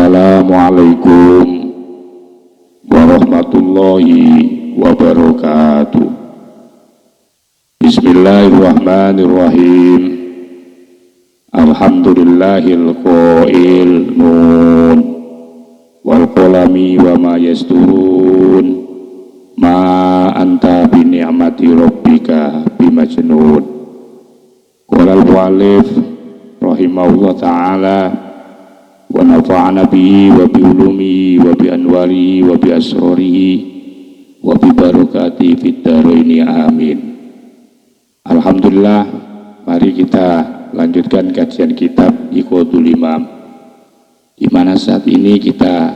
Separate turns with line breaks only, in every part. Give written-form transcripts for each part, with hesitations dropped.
Assalamualaikum warahmatullahi wabarakatuh. Bismillahirrahmanirrahim. Alhamdulillahil qail nun wal qalami wa ma yasturun ma anta bi ni'mati rabbika bimajnun. Qala al-mu'allif rahimahullah ta'ala wa nafa'ana bihi wa bi ulumihi wa bi anwarihi wa bi asrarihi wa bi barakati fid dharaini amin. Alhamdulillah, mari kita lanjutkan kajian kitab Iqodul Imam, di mana saat ini kita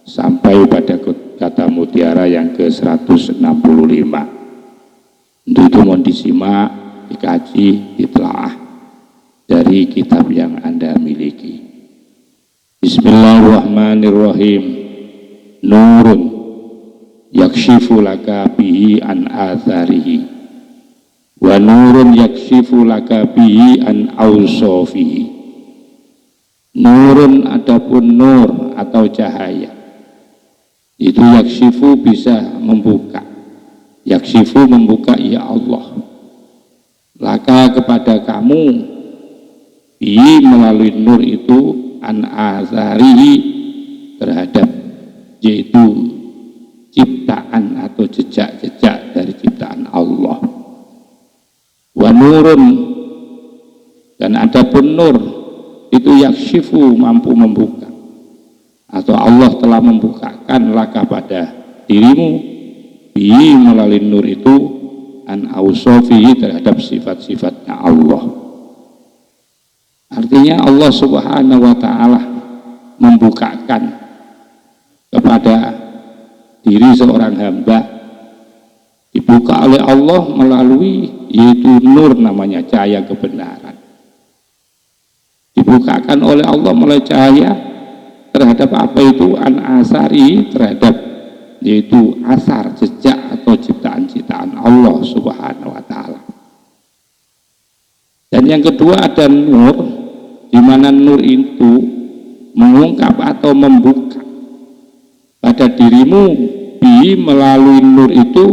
sampai pada kata mutiara yang ke-165. Untuk itu mohon disimak, dikaji, ditelaah dari kitab yang Anda miliki. Bismillahirrahmanirrahim. Nurun yakshifu laka bihi an atharihi wa nurun yakshifu laka bihi an awsofihi. Nurun adapun nur atau cahaya itu yakshifu bisa membuka. Yakshifu membuka ya Allah, laka kepada kamu, bihi melalui nur itu, an azarihi terhadap yaitu ciptaan atau jejak-jejak dari ciptaan Allah. Wa nurun, dan adapun nur itu yakshifu mampu membuka, atau Allah telah membukakan laka pada dirimu bihi melalui nur itu an awsofihi terhadap sifat-sifatnya Allah. Artinya Allah subhanahu wa ta'ala membukakan kepada diri seorang hamba, dibuka oleh Allah melalui yaitu nur, namanya cahaya kebenaran. Dibukakan oleh Allah melalui cahaya terhadap apa itu an asari, terhadap yaitu asar, jejak atau ciptaan-ciptaan Allah subhanahu wa ta'ala. Dan yang kedua ada nur, di mana nur itu mengungkap atau membuka pada dirimu bi melalui nur itu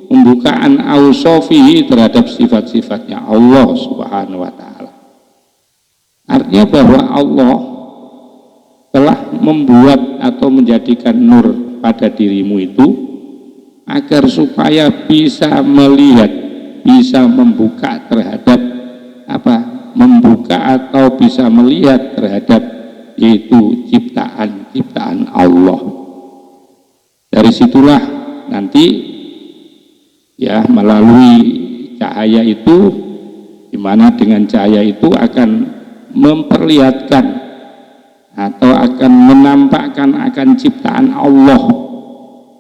pembukaan ausofihi terhadap sifat-sifatnya Allah subhanahu wa ta'ala. Artinya bahwa Allah telah membuat atau menjadikan nur pada dirimu itu agar supaya bisa melihat, bisa membuka terhadap membuka atau bisa melihat terhadap yaitu ciptaan Allah. Dari situlah nanti ya melalui cahaya itu, dimana dengan cahaya itu akan memperlihatkan atau akan menampakkan akan ciptaan Allah.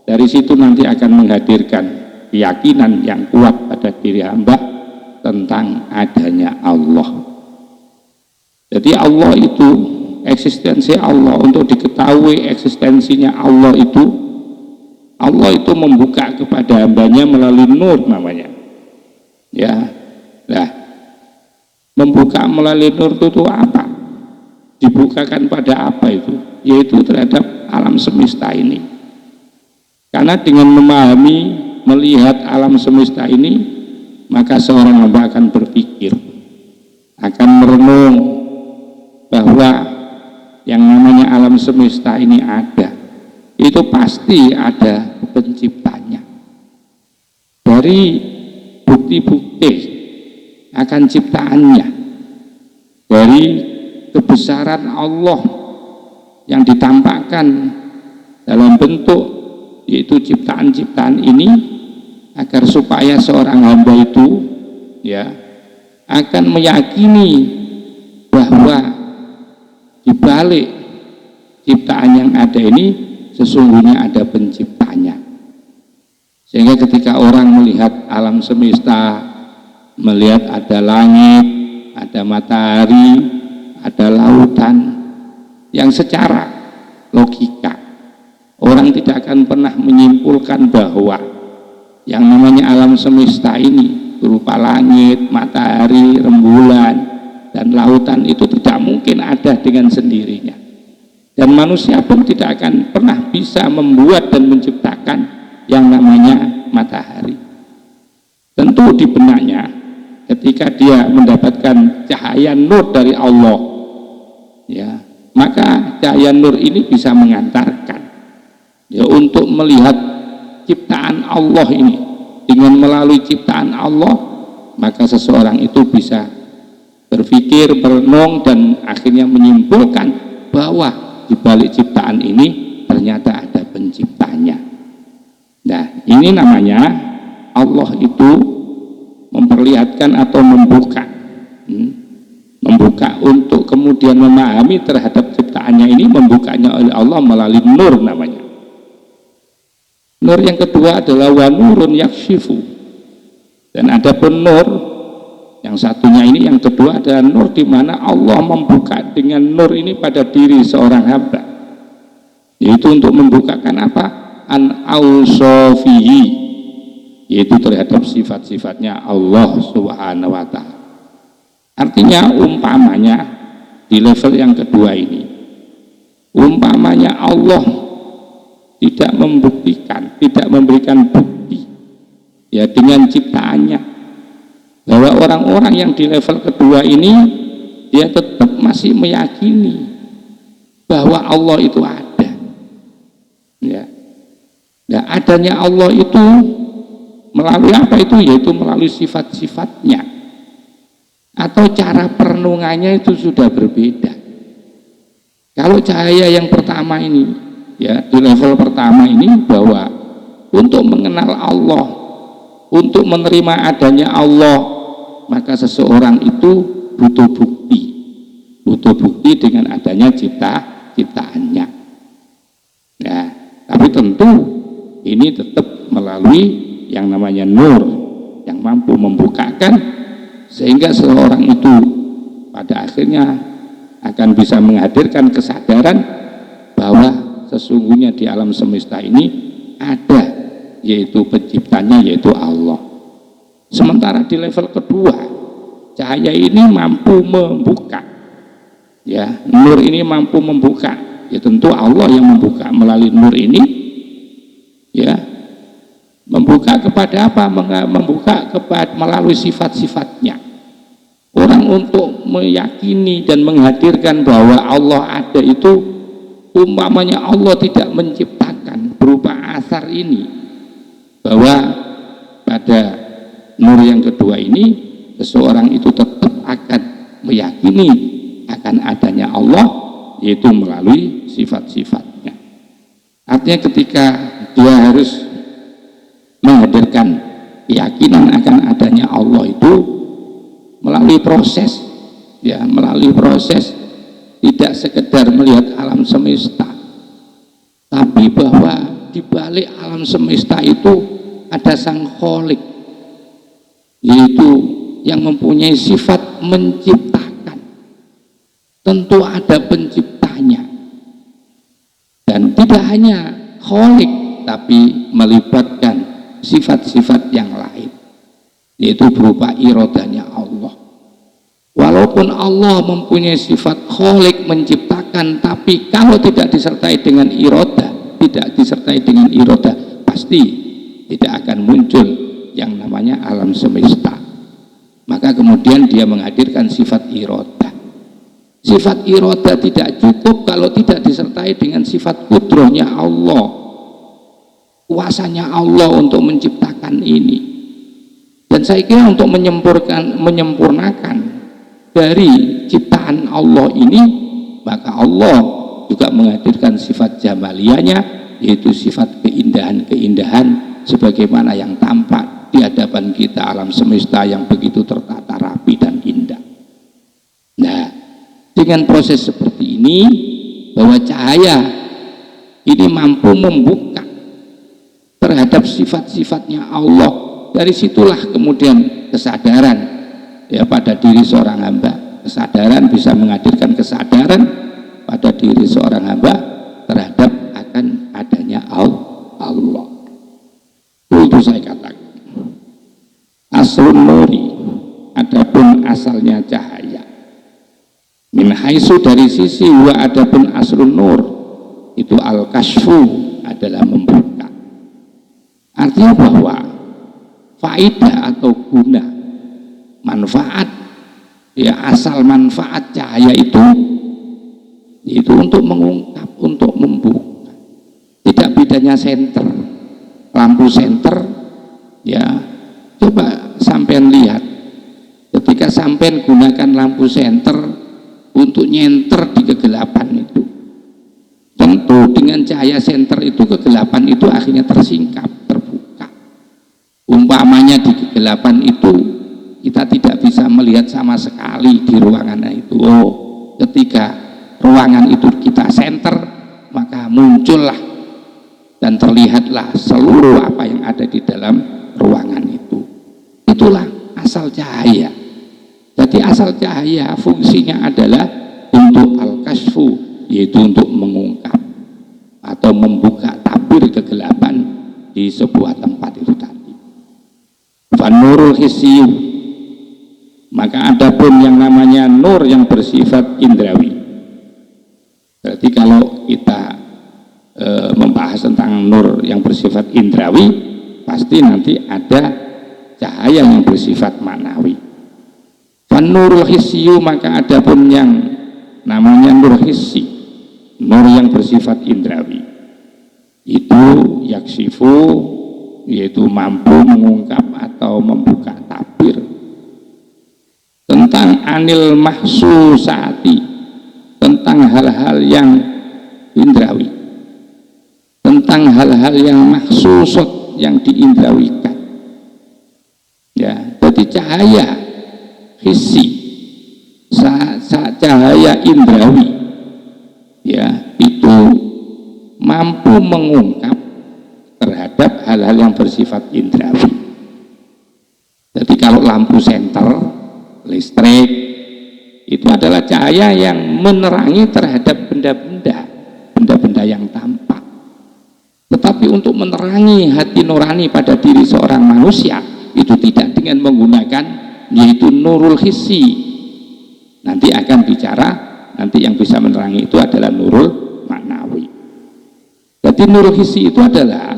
Dari situ nanti akan menghadirkan keyakinan yang kuat pada diri hamba tentang adanya Allah. Jadi Allah itu, eksistensi Allah, untuk diketahui eksistensinya Allah itu membuka kepada hambanya melalui nur namanya. Ya, nah, membuka melalui nur itu apa? Dibukakan pada apa itu? Yaitu terhadap alam semesta ini. Karena dengan memahami, melihat alam semesta ini, maka seorang hamba akan berpikir, akan merenung bahwa yang namanya alam semesta ini ada, itu pasti ada penciptanya. Dari bukti-bukti akan ciptaannya, dari kebesaran Allah yang ditampakkan dalam bentuk yaitu ciptaan-ciptaan ini, agar supaya seorang hamba itu ya akan meyakini bahwa di balik ciptaan yang ada ini sesungguhnya ada penciptanya. Sehingga ketika orang melihat alam semesta, melihat ada langit, ada matahari, ada lautan, yang secara logika orang tidak akan pernah menyimpulkan bahwa yang namanya alam semesta ini berupa langit, matahari, rembulan, dan lautan itu tidak mungkin ada dengan sendirinya. Dan manusia pun tidak akan pernah bisa membuat dan menciptakan yang namanya matahari. Tentu di benaknya ketika dia mendapatkan cahaya nur dari Allah, ya, maka cahaya nur ini bisa mengantarkan ya untuk melihat ciptaan Allah ini. Dengan melalui ciptaan Allah, maka seseorang itu bisa berpikir, merenung, dan akhirnya menyimpulkan bahwa di balik ciptaan ini ternyata ada penciptanya. Nah, ini namanya Allah itu memperlihatkan atau membuka untuk kemudian memahami terhadap ciptaannya ini, membukanya oleh Allah melalui nur namanya. Nur yang kedua adalah wa nurun yakshifu. Dan ada pun nur yang satunya ini, yang kedua adalah nur di mana Allah membuka dengan nur ini pada diri seorang hamba, yaitu untuk membukakan apa? An ausofihi, yaitu terhadap sifat-sifatnya Allah subhanahu wa ta'ala. Artinya umpamanya di level yang kedua ini, umpamanya Allah tidak membuktikan, tidak memberikan bukti ya dengan ciptaannya, bahwa orang-orang yang di level kedua ini dia tetap masih meyakini bahwa Allah itu ada, ya. Nah, adanya Allah itu melalui apa itu? Yaitu melalui sifat-sifatnya, atau cara perenungannya itu sudah berbeda. Kalau cahaya yang pertama ini, ya, di level pertama ini, bahwa untuk mengenal Allah, untuk menerima adanya Allah, maka seseorang itu butuh bukti dengan adanya ciptaannya. Nah, tapi tentu ini tetap melalui yang namanya nur yang mampu membukakan, sehingga seseorang itu pada akhirnya akan bisa menghadirkan kesadaran bahwa sesungguhnya di alam semesta ini ada, yaitu penciptanya, yaitu Allah. Sementara di level kedua, cahaya ini mampu membuka, ya, nur ini mampu membuka, ya tentu Allah yang membuka melalui nur ini, ya, membuka kepada apa? Membuka kepada melalui sifat-sifatnya. Orang untuk meyakini dan menghadirkan bahwa Allah ada itu, umpamanya Allah tidak menciptakan berupa asar ini, bahwa pada nur yang kedua ini seseorang itu tetap akan meyakini akan adanya Allah, yaitu melalui sifat-sifatnya. Artinya ketika dia harus menghadirkan keyakinan akan adanya Allah itu melalui proses, ya, melalui proses, tidak sekedar melihat alam semesta, tapi bahwa di balik alam semesta itu ada Sang Kholik, yaitu yang mempunyai sifat menciptakan. Tentu ada penciptanya, dan tidak hanya Kholik, tapi melibatkan sifat-sifat yang lain, yaitu berupa irodanya Allah. Walaupun Allah mempunyai sifat Kholik, menciptakan, tapi kalau tidak disertai dengan iroda, pasti tidak akan muncul yang namanya alam semesta. Maka kemudian dia menghadirkan sifat iroda. Sifat iroda tidak cukup kalau tidak disertai dengan sifat kudrohnya Allah, kuasanya Allah untuk menciptakan ini. Dan saya kira untuk menyempurnakan dari ciptaan Allah ini, maka Allah juga menghadirkan sifat jamaliyahnya, yaitu sifat keindahan-keindahan sebagaimana yang tampak di hadapan kita alam semesta yang begitu tertata rapi dan indah. Nah, dengan proses seperti ini, bahwa cahaya ini mampu membuka terhadap sifat-sifatnya Allah, dari situlah kemudian kesadaran, ya, pada diri seorang hamba. Kesadaran bisa menghadirkan kesadaran pada diri seorang hamba terhadap akan adanya Allah. Itu saya katakan aslun nuri, adapun asalnya cahaya, min Haisu dari sisi wa adapun aslun nur itu al-kasfu adalah membuka. Artinya bahwa faedah atau guna, manfaat, ya asal manfaat cahaya itu untuk mengungkap, untuk membuka. Tidak bedanya senter, lampu senter, ya coba sampean lihat, ketika sampean gunakan lampu senter untuk nyenter di kegelapan itu, tentu dengan cahaya senter itu kegelapan itu akhirnya tersingkap, terbuka. Umpamanya di kegelapan itu kita tidak bisa melihat sama sekali di ruangan itu. Oh, ketika ruangan itu kita senter, maka muncullah dan terlihatlah seluruh apa yang ada di dalam ruangan itu. Itulah asal cahaya. Jadi asal cahaya fungsinya adalah untuk al-kasfu, yaitu untuk mengungkap atau membuka tabir kegelapan di sebuah tempat itu tadi. Fanurul hisyu, maka adapun yang namanya nur yang bersifat indrawi. Berarti kalau kita membahas tentang nur yang bersifat indrawi, pasti nanti ada cahaya yang bersifat maknawi. Fanurul hisyu, maka adapun yang namanya nur hissi, nur yang bersifat indrawi, itu yaksifu, yaitu mampu mengungkap atau membuka tabir tentang anil mahsusati, tentang hal-hal yang indrawi, tentang hal-hal yang mahsusat, yang diindrawikan. Ya, jadi cahaya hissi, cahaya indrawi, ya, itu mampu mengungkap terhadap hal-hal yang bersifat indrawi. Jadi kalau lampu senter, listrik, itu adalah cahaya yang menerangi terhadap benda-benda yang tampak. Tetapi untuk menerangi hati nurani pada diri seorang manusia, itu tidak dengan menggunakan yaitu nurul hissi. Nanti akan bicara, nanti yang bisa menerangi itu adalah nurul maknawi. Jadi nurul hissi itu adalah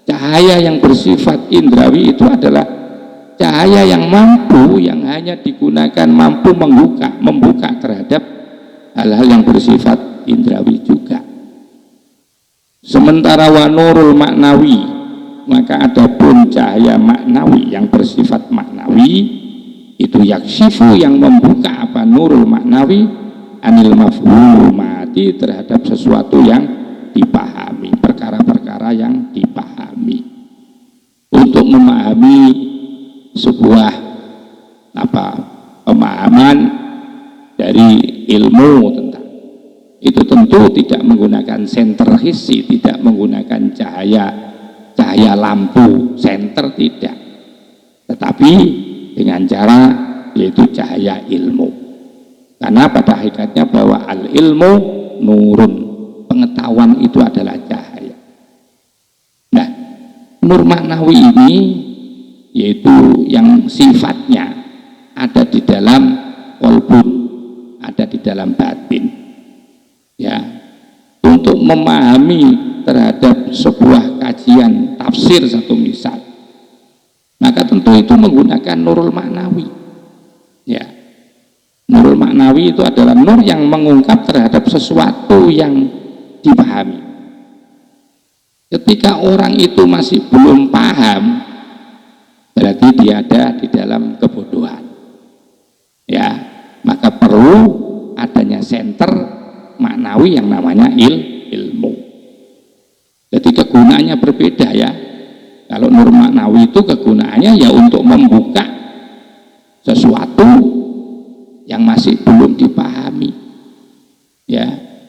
cahaya yang bersifat indrawi, itu adalah cahaya yang mampu, yang hanya digunakan mampu membuka terhadap hal-hal yang bersifat indrawi juga. Sementara wa nurul maknawi, maka adapun cahaya maknawi yang bersifat maknawi, itu yaksifu, yang membuka apa nurul maknawi, anil mafhumati, terhadap sesuatu yang dipahami, perkara-perkara yang dipahami. Untuk memahami sebuah pemahaman dari ilmu tentang itu, tentu tidak menggunakan senter hissi, tidak menggunakan cahaya lampu senter, tidak, tetapi dengan cara yaitu cahaya ilmu. Karena pada hakikatnya bahwa al ilmu nurun, pengetahuan itu adalah cahaya. Nah, nur maknawi ini yaitu yang sifatnya ada di dalam qalbun, ada di dalam batin, ya, untuk memahami terhadap sebuah kajian tafsir satu misal, maka tentu itu menggunakan nurul maknawi, ya. Nurul maknawi itu adalah nur yang mengungkap terhadap sesuatu yang dipahami. Ketika orang itu masih belum paham, berarti dia ada di dalam kebodohan, ya, maka perlu adanya senter maknawi yang namanya ilmu. Jadi kegunaannya berbeda, ya. Kalau nur maknawi itu kegunaannya ya untuk membuka sesuatu yang masih belum dipahami, ya,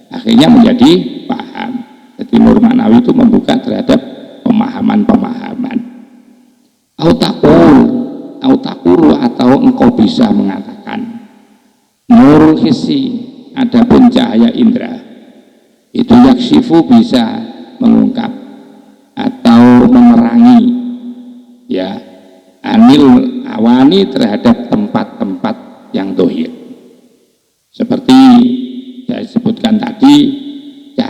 akhirnya menjadi paham. Jadi nur maknawi itu membuka terhadap pemahaman-pemahaman. Autakulu atau engkau bisa mengatakan nurul hissi, adapun cahaya indra itu yaksifu, bisa mengungkap atau menerangi, ya, anil awani, terhadap tempat-tempat yang dohir, seperti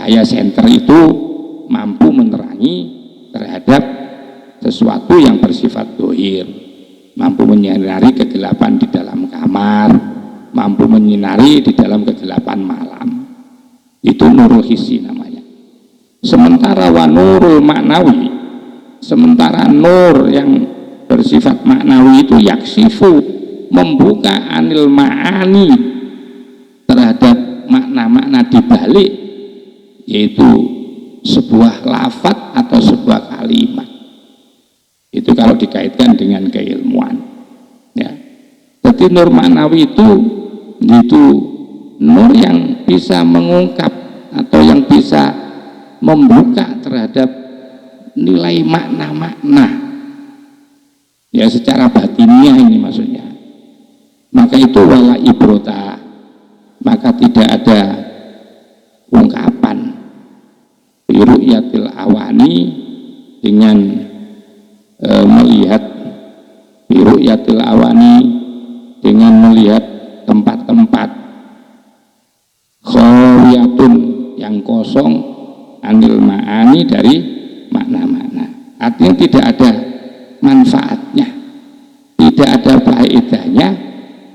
cahaya senter itu mampu menerangi terhadap sesuatu yang bersifat dohir, mampu menyinari kegelapan di dalam kamar, mampu menyinari di dalam kegelapan malam. Itu nurul hissi namanya. Sementara wa nurul maknawi, sementara nur yang bersifat maknawi itu yaksifu, membuka anil ma'ani, terhadap makna-makna dibalik, yaitu sebuah lafaz atau sebuah kalimat. Itu kalau dikaitkan dengan keilmuan, ya. Jadi nur maknawi itu nur yang bisa mengungkap atau yang bisa membuka terhadap nilai makna-makna, ya, secara batiniah ini maksudnya. Maka itu wala ibrota, maka tidak ada ungkapan biru'yatil awani, dengan melihat biru'yatil awani, dengan melihat tempat-tempat khawiyatun yang kosong anil ma'ani, dari makna-makna. Artinya tidak ada manfaatnya, tidak ada faedahnya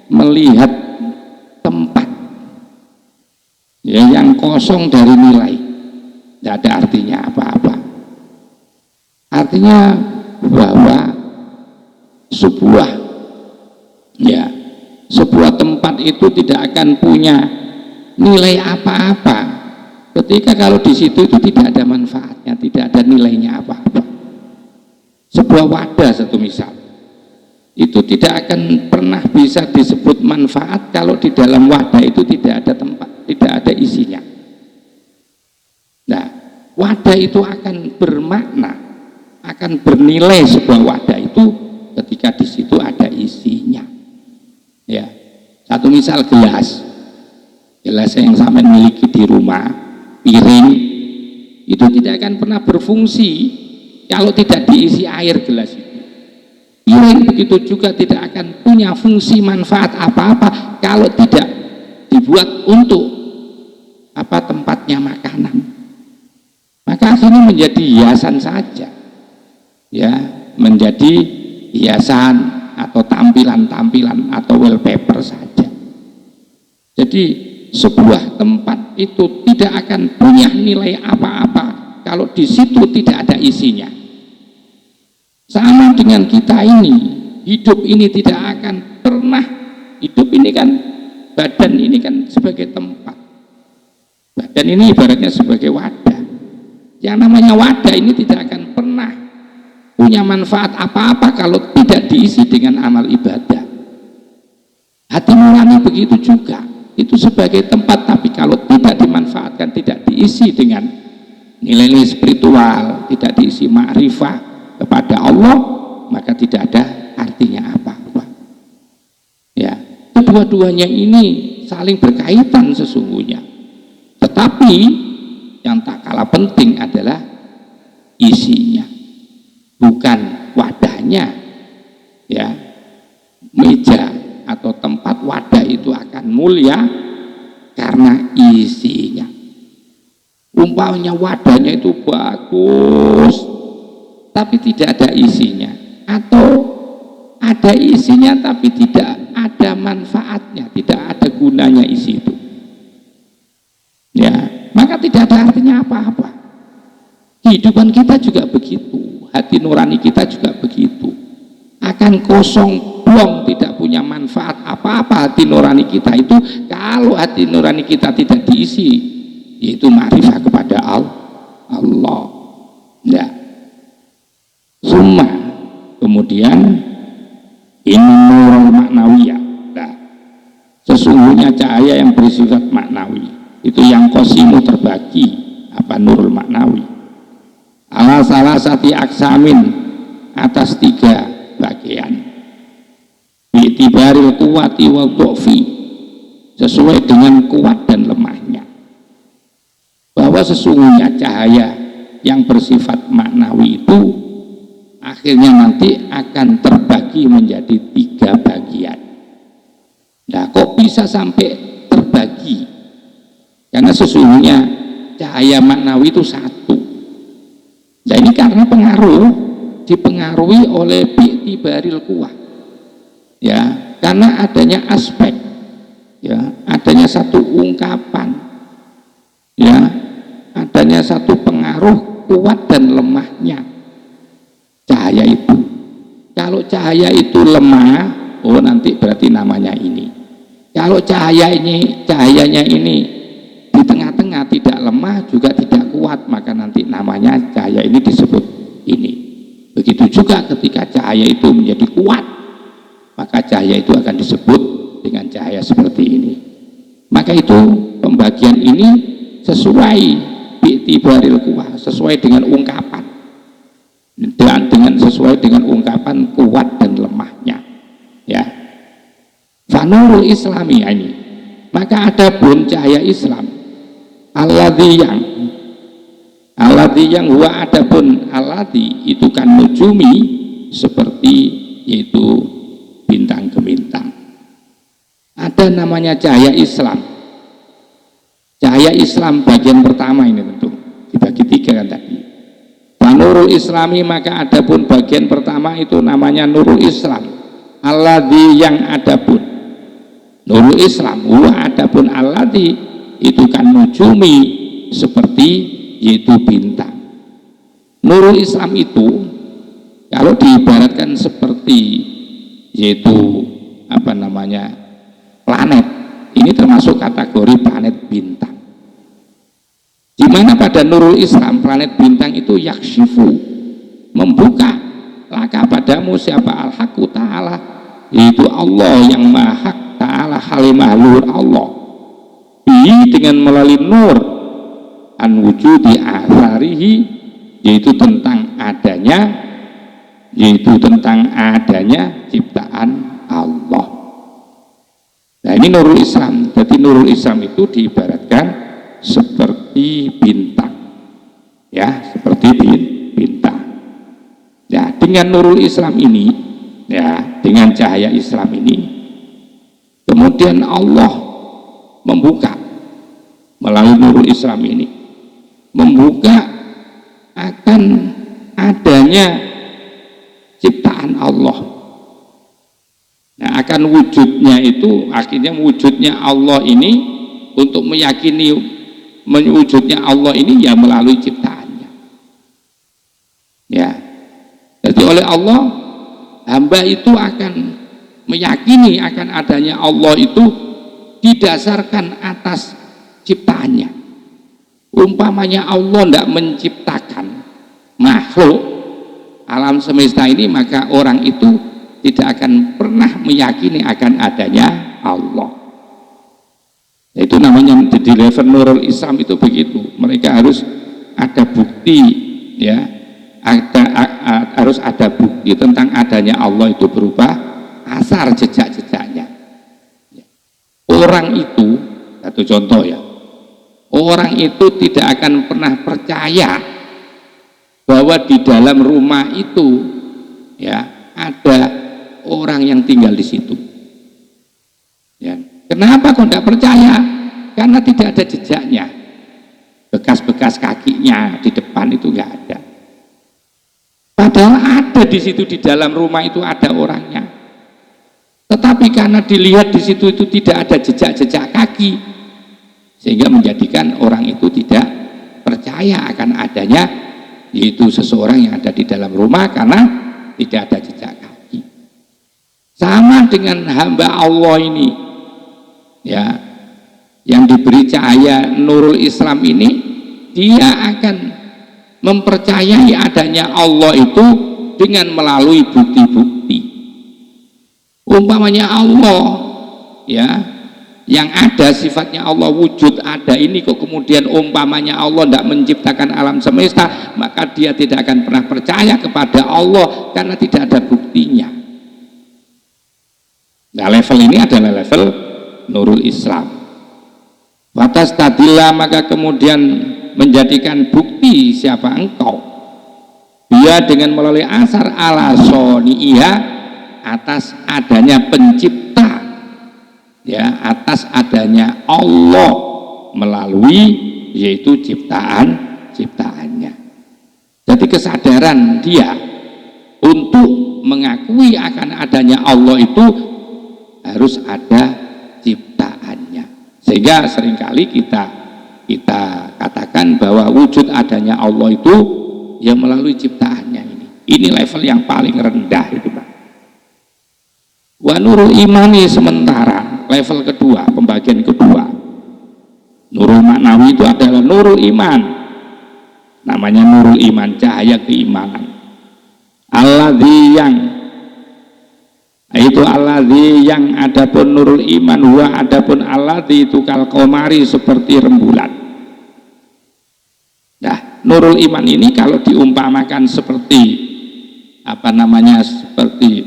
melihat tempat, ya, yang kosong dari nilai, tidak ada artinya apa-apa. Artinya bahwa sebuah tempat itu tidak akan punya nilai apa-apa ketika kalau di situ itu tidak ada manfaatnya, tidak ada nilainya apa-apa. Sebuah wadah, satu misal, itu tidak akan pernah bisa disebut manfaat kalau di dalam wadah itu tidak ada tempat, tidak ada isinya. Nah, wadah itu akan bermakna, akan bernilai sebuah wadah itu ketika di situ ada isinya. Ya, satu misal gelas yang sampai miliki di rumah, piring, itu tidak akan pernah berfungsi kalau tidak diisi air gelas itu. Piring begitu juga tidak akan punya fungsi manfaat apa-apa kalau tidak dibuat untuk tempatnya makanan. Maka akhirnya menjadi hiasan saja, ya, menjadi hiasan atau tampilan-tampilan atau wallpaper saja. Jadi sebuah tempat itu tidak akan punya nilai apa-apa kalau di situ tidak ada isinya. Sama dengan kita ini, hidup ini tidak akan pernah, hidup ini kan, badan ini kan sebagai tempat, badan ini ibaratnya sebagai wadah. Yang namanya wadah ini tidak akan pernah punya manfaat apa-apa kalau tidak diisi dengan amal ibadah. Hati nurani begitu juga, itu sebagai tempat, tapi kalau tidak dimanfaatkan, tidak diisi dengan nilai-nilai spiritual, tidak diisi ma'rifah kepada Allah, maka tidak ada artinya apa-apa. Ya, kedua-duanya ini saling berkaitan sesungguhnya. Tetapi yang tak kalah penting adalah isinya, bukan wadahnya. Ya, meja atau tempat wadah itu akan mulia karena isinya. Umpamanya wadahnya itu bagus tapi tidak ada isinya, atau ada isinya tapi tidak ada manfaatnya, tidak ada gunanya isi itu, ya, maka tidak ada artinya apa-apa. Kehidupan kita juga begitu, hati nurani kita juga begitu, akan kosong buang, tidak punya manfaat apa-apa hati nurani kita itu kalau hati nurani kita tidak diisi, yaitu ma'rifah kepada Allah. Ya. Summa, kemudian ini nurul maknawiyah. Nah, sesungguhnya cahaya yang bersifat maknawi itu yang kosimu terbagi, nurul maknawi, ala salah sati aksamin, atas 3 bagian, bi'tibaril kuwati wa dhu'fi, sesuai dengan kuat dan lemahnya. Bahwa sesungguhnya cahaya yang bersifat maknawi itu akhirnya nanti akan terbagi menjadi 3 bagian. Nah, kok bisa sampai terbagi? Karena sesungguhnya cahaya maknawi itu satu. Nah ini karena dipengaruhi oleh bi'tibaril kuwah, ya, karena adanya aspek, ya, adanya satu ungkapan, ya, adanya satu pengaruh kuat dan lemahnya cahaya itu. Kalau cahaya itu lemah, oh nanti berarti namanya ini. Kalau cahayanya ini di tengah-tengah, tidak lemah juga tidak kuat, maka nanti namanya cahaya ini disebut ini. Begitu juga ketika cahaya itu menjadi kuat, maka cahaya itu akan disebut dengan cahaya seperti ini. Maka itu pembagian ini sesuai bi'tibaril kuwah, sesuai dengan ungkapan, dan sesuai dengan ungkapan kuat dan lemahnya, ya. Fanurul Islami ini, maka ada pun cahaya Islam alladzi yang huwa adapun alladzi itu kan nujumi, seperti yaitu bintang gemintang. Ada namanya cahaya Islam. Cahaya Islam bagian pertama ini tentu dibagi tiga kan tadi. Nurul Islami, maka adapun bagian pertama itu namanya Nurul Islam. Alladzi yang adapun Nurul Islam, huwa adapun alladzi itu kan nujumi, seperti yaitu bintang. Nurul Islam itu kalau diibaratkan seperti yaitu apa namanya planet, ini termasuk kategori planet bintang. Di mana pada Nurul Islam planet bintang itu yakshifu, membuka laka padamu siapa al-haqqu ta'ala, yaitu Allah yang maha ta'ala halimah luhur Allah, dengan melalui nur an wujudi atharihi, yaitu tentang adanya ciptaan Allah. Nah ini Nurul Islam. Jadi Nurul Islam itu diibaratkan seperti bintang, ya, seperti bintang. Ya, dengan Nurul Islam ini, ya, dengan cahaya Islam ini, kemudian Allah membuka melalui Nurul Islam ini, membuka akan adanya ciptaan Allah. Nah, akan wujudnya itu, akhirnya wujudnya Allah ini, untuk meyakini wujudnya Allah ini ya melalui ciptaannya. Ya, jadi oleh Allah hamba itu akan meyakini akan adanya Allah itu didasarkan atas ciptaannya. Umpamanya Allah tidak menciptakan makhluk alam semesta ini, maka orang itu tidak akan pernah meyakini akan adanya Allah. Itu namanya di level Nurul Islam itu begitu. Mereka harus ada bukti, ya, harus ada bukti tentang adanya Allah itu berupa asar jejak-jejaknya. Orang itu, satu contoh ya, orang itu tidak akan pernah percaya bahwa di dalam rumah itu, ya, ada orang yang tinggal di situ. Ya. Kenapa kok tidak percaya? Karena tidak ada jejaknya, bekas-bekas kakinya di depan itu nggak ada. Padahal ada di situ, di dalam rumah itu ada orangnya. Tetapi karena dilihat di situ itu tidak ada jejak-jejak kaki, sehingga menjadikan orang itu tidak percaya akan adanya yaitu seseorang yang ada di dalam rumah karena tidak ada jejak kaki. Sama dengan hamba Allah ini, ya, yang diberi cahaya Nurul Islam ini, dia akan mempercayai adanya Allah itu dengan melalui bukti-bukti. Umpamanya Allah, ya, yang ada sifatnya Allah wujud ada ini, kok kemudian umpamanya Allah tidak menciptakan alam semesta, maka dia tidak akan pernah percaya kepada Allah karena tidak ada buktinya. Nah, level ini adalah level Nurul Islam. Batas tadilah, maka kemudian menjadikan bukti siapa engkau, dia dengan melalui asar ala soni'iyah, atas adanya pencipta, ya, atas adanya Allah melalui yaitu ciptaannya. Jadi kesadaran dia untuk mengakui akan adanya Allah itu harus ada ciptaannya. Sehingga seringkali kita katakan bahwa wujud adanya Allah itu ya melalui ciptaannya ini. Ini level yang paling rendah itu, Pak. Wa nurul imani sementara level kedua, pembagian kedua. Nurul maknawi itu adalah nurul iman. Namanya nurul iman, cahaya keimanan. Alladzi yang adapun nurul iman wa adapun alladzi itu kal qamari seperti rembulan. Nah, nurul iman ini kalau diumpamakan seperti seperti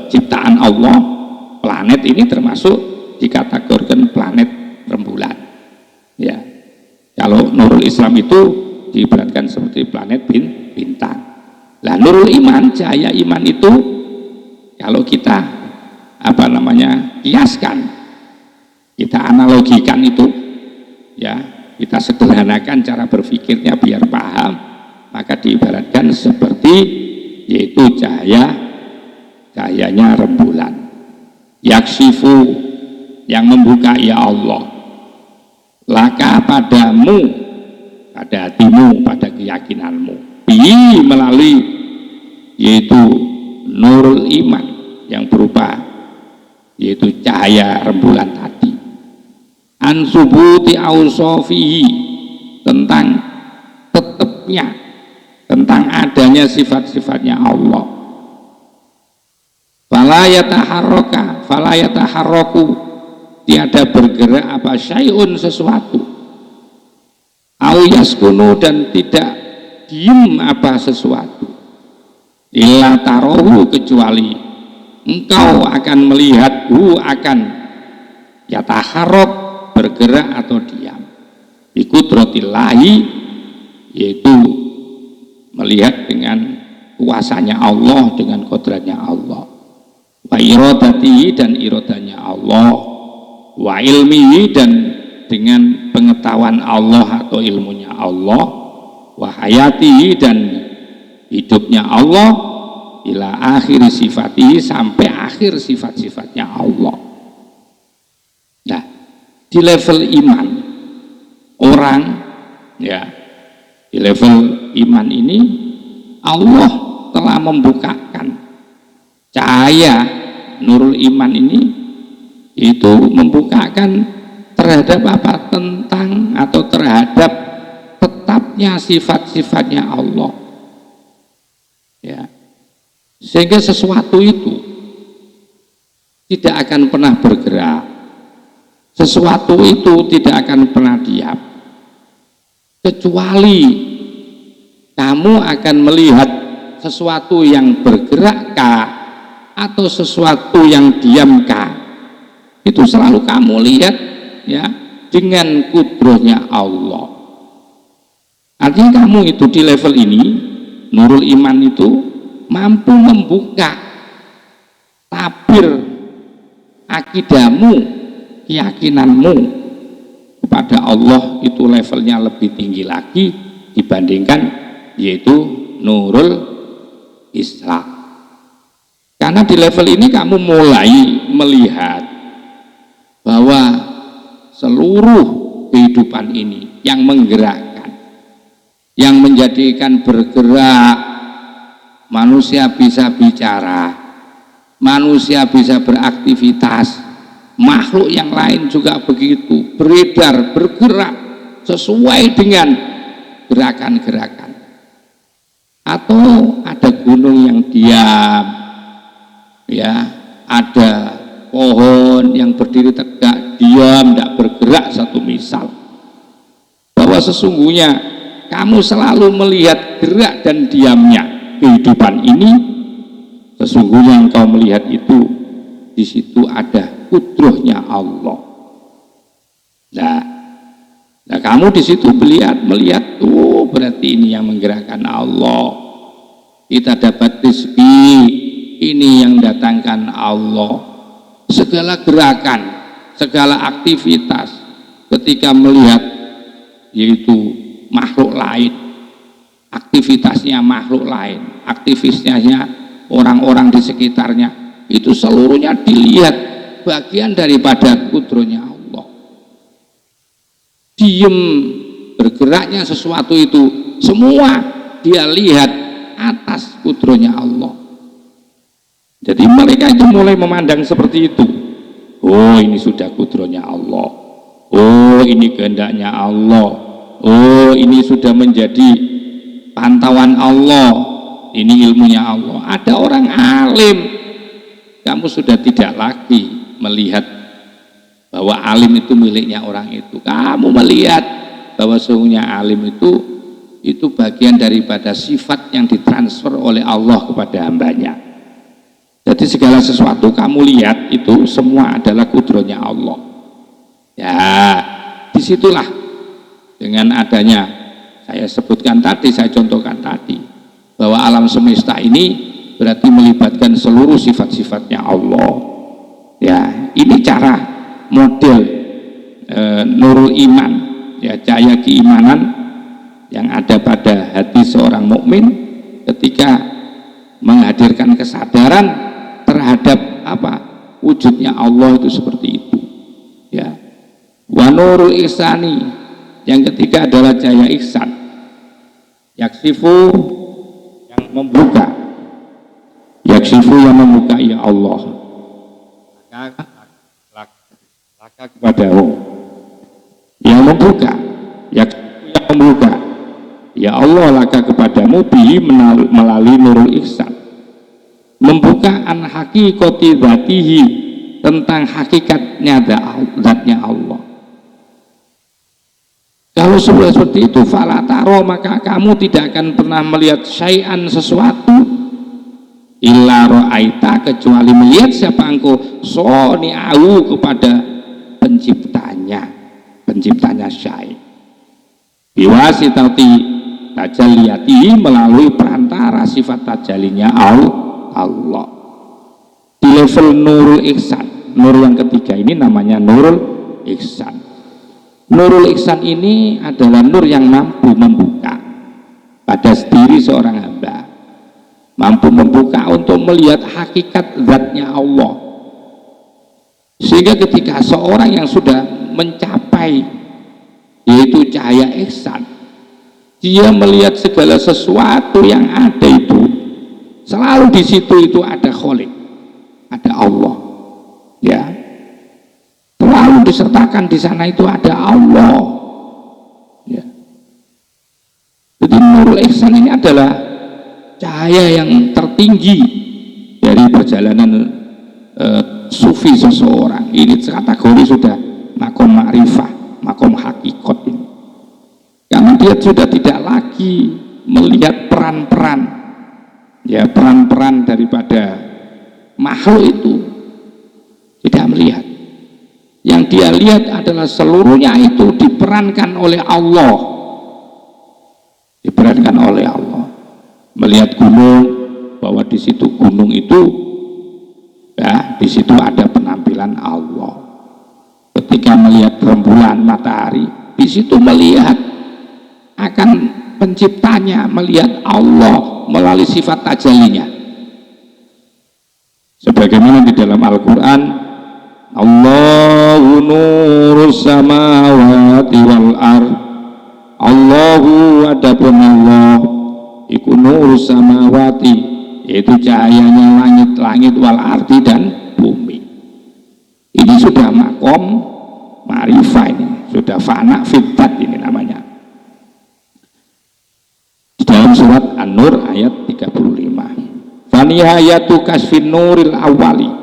ciptaan Allah, planet ini termasuk dikategorikan planet rembulan. Ya, kalau nurul Islam itu diibaratkan seperti planet bintang. Lah nurul iman, cahaya iman itu kalau kita kiaskan, kita analogikan itu, ya kita sederhanakan cara berpikirnya biar paham, maka diibaratkan seperti yaitu cahayanya rembulan. Yaksifu yang membuka ya Allah, laka padamu, pada hatimu, pada keyakinanmu, melalui yaitu nurul iman yang berupa yaitu cahaya rembulan tadi. Ansubuti ausofihi, tentang tetapnya, tentang adanya sifat-sifatnya Allah. Fala yataharraku, tiada bergerak apa syai'un sesuatu. Au yaskunu, dan tidak diem apa sesuatu. Illa tarohu, kecuali engkau akan melihathu, akan yataharrak, bergerak atau diam. Biqudratillahi, yaitu melihat dengan kuasanya Allah, dengan kodratnya Allah. Wa iradatihi, dan iradanya Allah. Wa ilmihi, dan dengan pengetahuan Allah atau ilmunya Allah. Wa hayatihi, dan hidupnya Allah. Ila akhir sifatihi, sampai akhir sifat-sifatnya Allah. Nah, di level iman orang, ya, di level iman ini Allah telah membukakan cahaya nurul iman ini, itu membukakan terhadap tentang atau terhadap tetapnya sifat-sifatnya Allah, ya, sehingga sesuatu itu tidak akan pernah bergerak, sesuatu itu tidak akan pernah diam, kecuali kamu akan melihat sesuatu yang bergerakkah atau sesuatu yang diamkah. Itu selalu kamu lihat, ya, dengan kudrahnya Allah. Artinya kamu itu di level ini, nurul iman itu mampu membuka tabir akidahmu, keyakinanmu kepada Allah, itu levelnya lebih tinggi lagi dibandingkan yaitu nurul Islam. Karena di level ini kamu mulai melihat bahwa seluruh kehidupan ini yang menggerakkan, yang menjadikan bergerak, manusia bisa bicara, manusia bisa beraktivitas, makhluk yang lain juga begitu, beredar, bergerak sesuai dengan gerakan-gerakan. Atau ada gunung yang diam, ya, ada pohon yang berdiri tegak, diam, tidak bergerak, satu misal. Bahwa sesungguhnya kamu selalu melihat gerak dan diamnya kehidupan ini, sesungguhnya engkau melihat itu, di situ ada kudrahnya Allah. Nah, kamu di situ melihat tuh, berarti ini yang menggerakkan Allah. Kita dapat rezeki, ini yang datangkan Allah. Segala gerakan, segala aktivitas, ketika melihat yaitu makhluk lain, aktivitasnya makhluk lain, aktivitasnya orang-orang di sekitarnya, itu seluruhnya dilihat bagian daripada kudrohnya Allah. Diem, bergeraknya sesuatu itu semua dia lihat atas kudrohnya Allah. Jadi mereka itu mulai memandang seperti itu. Oh, ini sudah kudrohnya Allah. Oh, ini kehendaknya Allah. Oh, ini sudah menjadi pantauan Allah. Ini ilmunya Allah. Ada orang alim, kamu sudah tidak lagi melihat bahwa alim itu miliknya orang itu. Kamu melihat bahwa sesungguhnya alim itu bagian daripada sifat yang ditransfer oleh Allah kepada hambanya. Jadi segala sesuatu kamu lihat itu semua adalah kudrohnya Allah. Ya, disitulah dengan adanya saya sebutkan tadi, saya contohkan tadi, bahwa alam semesta ini berarti melibatkan seluruh sifat-sifatnya Allah. Ya, ini cara model nurul iman, ya, cahaya keimanan yang ada pada hati seorang mukmin ketika menghadirkan kesadaran terhadap apa wujudnya Allah itu seperti itu, ya. Wa nurul ihsani, yang ketiga adalah cahaya ihsan, yaksifu, yang membuka, yaksifu yang membuka ya Allah laka kepadamu, yang membuka, yaksifu yang membuka ya Allah laka kepadamu bihi melalui nurul ihsan, membuka an hakikati dzatihi, tentang hakikatnya zatnya Allah. Kalau sudah seperti itu, fala taro, maka kamu tidak akan pernah melihat syai'an sesuatu illa ra'aita, kecuali melihat siapa engkau soni'ahu, kepada penciptanya syai', biwasitati tajalliyati, melalui perantara sifat tajalinya Allah. Di level nurul ihsan, nur yang ketiga ini namanya nurul ihsan. Nurul ihsan ini adalah nur yang mampu membuka pada diri seorang hamba, mampu membuka untuk melihat hakikat zatnya Allah, sehingga ketika seorang yang sudah mencapai yaitu cahaya ihsan, dia melihat segala sesuatu yang ada itu selalu di situ itu ada Khalik, ada Allah, ya, selalu disertakan di sana itu ada Allah, ya. Jadi nurul ihsan ini adalah cahaya yang tertinggi dari perjalanan sufi seseorang. Ini kategori sudah makom ma'rifah, makom hakikat ini, karena dia sudah tidak lagi melihat peran-peran, ya, peran-peran daripada makhluk itu tidak melihat. Yang dia lihat adalah seluruhnya itu diperankan oleh Allah, diperankan oleh Allah. Melihat gunung, bahwa di situ gunung itu, ya, di situ ada penampilan Allah. Ketika melihat rembulan matahari, di situ melihat akan penciptanya, melihat Allah melalui sifat tajalinya. Sebagaimana di dalam Al-Quran, Allahu nurus samawati wal ard, Allahu, adapun Allah iku nurus samawati, yaitu cahayanya langit-langit, wal ardi, dan bumi. Ini sudah makom ma'rifah, ini sudah fana fitat, ini namanya. Di dalam surat An-Nur ayat 35, fanihayatu kasfin nuril awali,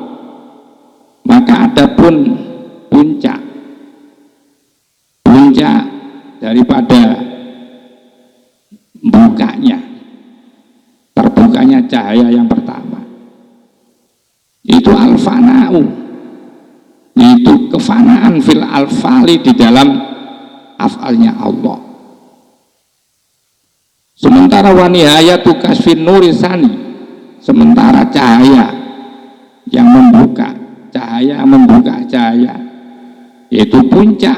maka adapun puncak daripada terbukanya cahaya yang pertama itu al-fana'u, itu kefanaan fil alfali, di dalam afalnya Allah. Sementara wanihayatu kasfin nurisani, sementara cahaya yang membuka cahaya, yaitu puncak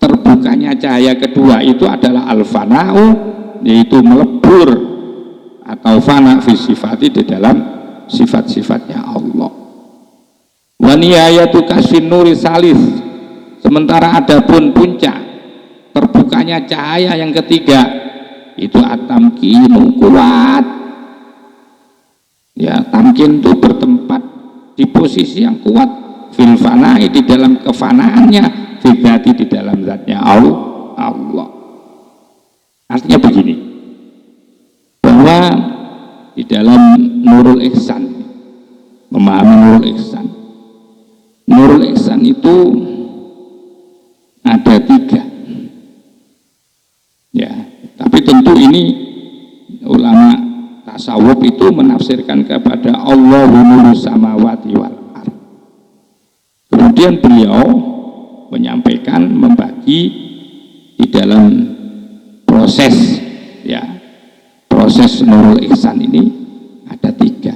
terbuka terbukanya cahaya kedua itu adalah al-fana'u, yaitu melebur atau fana fi sifati di dalam sifat-sifatnya Allah. Wa nihayatu kasfin nuri salis, sementara adapun puncak terbukanya cahaya yang ketiga itu at-tamkinu, kuat. Ya, tamkin itu bertempat di posisi yang kuat fil fana'i, di dalam kefanaannya, fil dzati, di dalam zatnya Allah. Artinya begini, bahwa di dalam Nurul Ihsan, memahami Nurul Ihsan, Nurul Ihsan itu ada 3 ya, tapi tentu ini ulama tasawuf itu menafsirkan kepada Allahu nurus samawati wal ardh. Kemudian beliau menyampaikan, membagi di dalam proses, ya, proses Nurul Ihsan ini ada 3.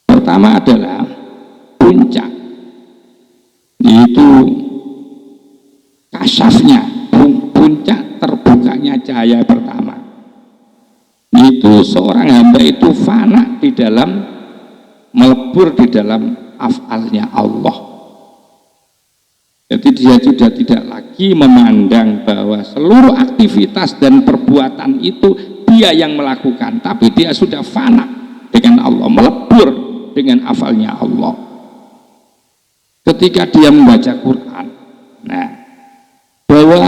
Pertama adalah puncak, yaitu kasyafnya, puncak terbukanya cahaya pertama, itu seorang hamba itu fana di dalam, melebur di dalam af'alnya Allah. Jadi dia sudah tidak lagi memandang bahwa seluruh aktivitas dan perbuatan itu dia yang melakukan, tapi dia sudah fana dengan Allah, melebur dengan af'alnya Allah. Ketika dia membaca Quran, nah, bahwa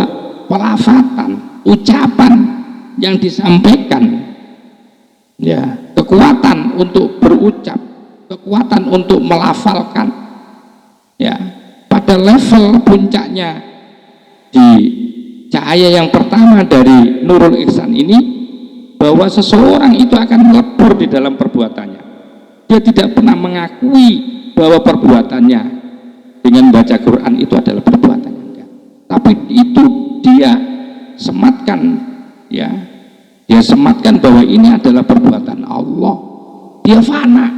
pelafatan, ucapan yang disampaikan, ya, kekuatan untuk berucap, kekuatan untuk melafalkan, ya, pada level puncaknya di cahaya yang pertama dari Nurul Ihsan ini, bahwa seseorang itu akan melebur di dalam perbuatannya. Dia tidak pernah mengakui bahwa perbuatannya dengan baca Quran itu adalah perbuatannya, enggak. Tapi itu dia sematkan, ya, dia sematkan bahwa ini adalah perbuatan Allah. Dia fana.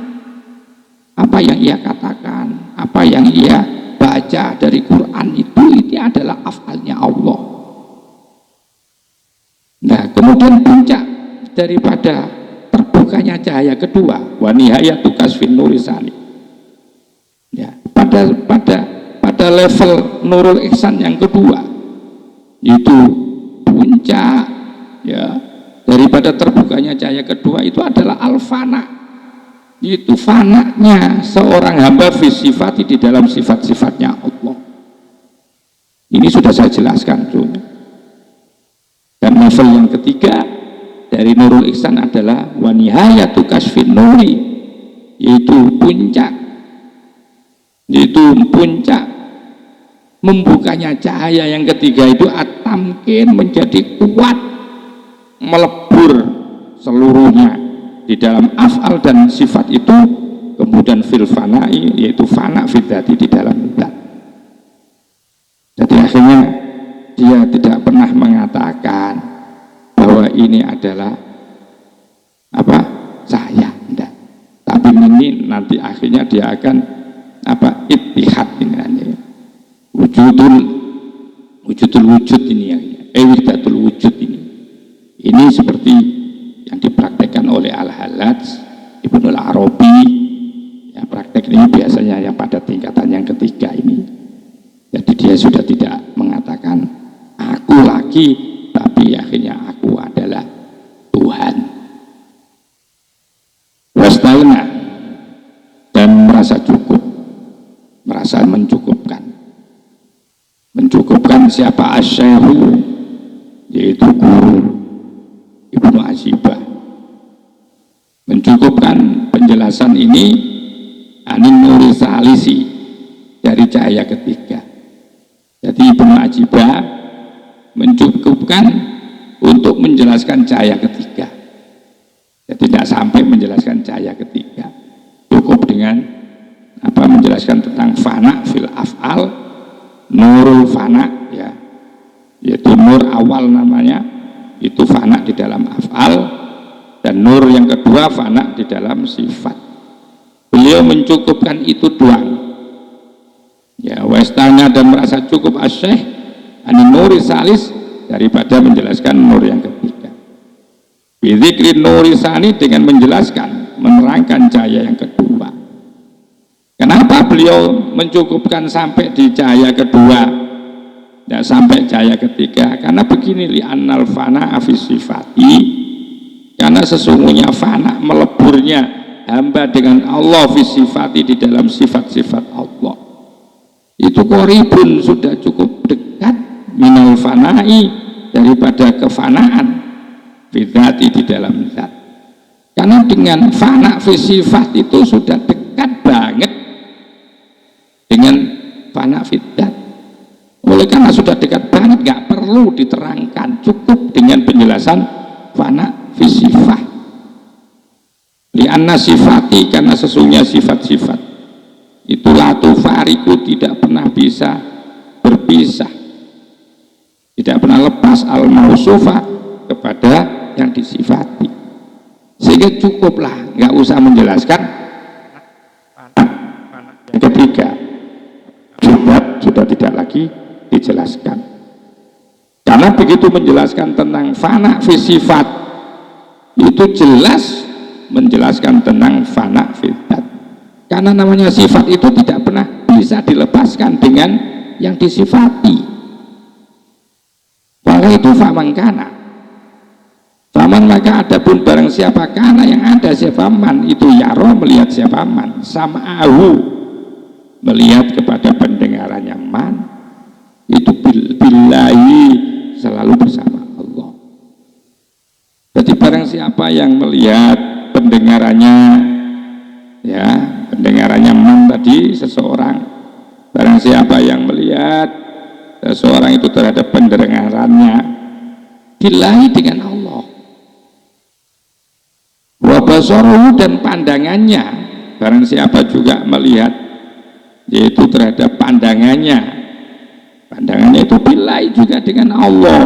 Apa yang ia katakan, apa yang ia baca dari Quran itu adalah af'alnya Allah. Nah, kemudian puncak daripada terbukanya cahaya kedua, wa nihayatu kasfin nuri sani, ya, pada level Nurul Ihsan yang kedua, itu puncak, ya, daripada terbukanya cahaya kedua itu adalah al-fana, itu fananya seorang hamba fi sifati, di dalam sifat-sifatnya Allah. Ini sudah saya jelaskan, tuh. Dan level yang ketiga dari Nurul Ihsan adalah wa nihayatu kasfin nuri, yaitu puncak membukanya cahaya yang ketiga itu at-tamkin, menjadi kuat, melebur seluruhnya di dalam af'al dan sifat itu, kemudian fil fana'i, yaitu fana fi dzati, di dalam zat. Jadi akhirnya dia tidak pernah mengatakan bahwa ini adalah apa, saya, enggak. Tapi ini nanti akhirnya dia akan apa, ittihad ini, wujudul wujud ini, ya, wahdatul wujud ini seperti yang dipraktekkan oleh Al-Hallaj, Ibnul Arabi, ya, praktek ini biasanya yang pada tingkatan yang ketiga ini. Jadi dia sudah tidak mengatakan aku lagi, tapi akhirnya aku adalah Tuhan. Wastaina, dan merasa cukup, merasa mencukupkan siapa? Asy-Syaikhu, yaitu guru Ibnu Ajibah, mencukupkan penjelasan ini anin nuri salisi, dari cahaya ketiga. Jadi Ibnu Ajibah mencukupkan untuk menjelaskan cahaya ketiga. Jadi tidak sampai menjelaskan cahaya ketiga, cukup dengan apa, menjelaskan tentang fana fil af'al, nurul fana, ya, yaitu nur awal namanya, itu fana di dalam af'al, dan nur yang kedua fana di dalam sifat. Beliau mencukupkan itu doang, ya, wastana, dan merasa cukup Asy-Syaikh anin nuri salis, daripada menjelaskan nur yang ketiga. Bidzikri nuri sani, dengan menjelaskan, menerangkan cahaya yang kedua. Kenapa beliau mencukupkan sampai di cahaya kedua, tidak sampai cahaya ketiga? Karena begini, li'annal fana afis sifati, karena sesungguhnya fana, meleburnya hamba dengan Allah fisifati, di dalam sifat-sifat Allah, itu koribun, sudah cukup dekat, minal fanai, daripada kefanaan fidzati, di dalam zat. Karena dengan fana fisifat itu sudah dekat banget dengan fana fidzat. Oleh karena sudah dekat banget, nggak perlu diterangkan, cukup dengan penjelasan fana fisifat. Li'anna sifati, karena sesungguhnya sifat-sifat itu latu fariku, tidak pernah bisa berpisah, tidak pernah lepas al-mausufa, kepada yang disifati. Sehingga cukuplah, nggak usah menjelaskan yang ketiga, sudah tidak lagi dijelaskan. Karena begitu menjelaskan tentang fana fi sifat, itu jelas menjelaskan tentang fana fi dzat. Karena namanya sifat itu tidak pernah bisa dilepaskan dengan yang disifati. Maka itu faman kana, faman maka adapun barang siapa kana, yang ada siapa man, itu yaro, melihat siapa man, sam'ahu, melihat kepada pendengarannya man, itu billahi, selalu bersama Allah. Jadi barang siapa yang melihat pendengarannya, ya, pendengarannya man tadi seseorang, barang siapa yang melihat seseorang itu terhadap pendengarannya billahi, dengan Allah, wa basaruhu, dan pandangannya, barang siapa juga melihat yaitu terhadap pandangannya itu billahi, juga dengan Allah,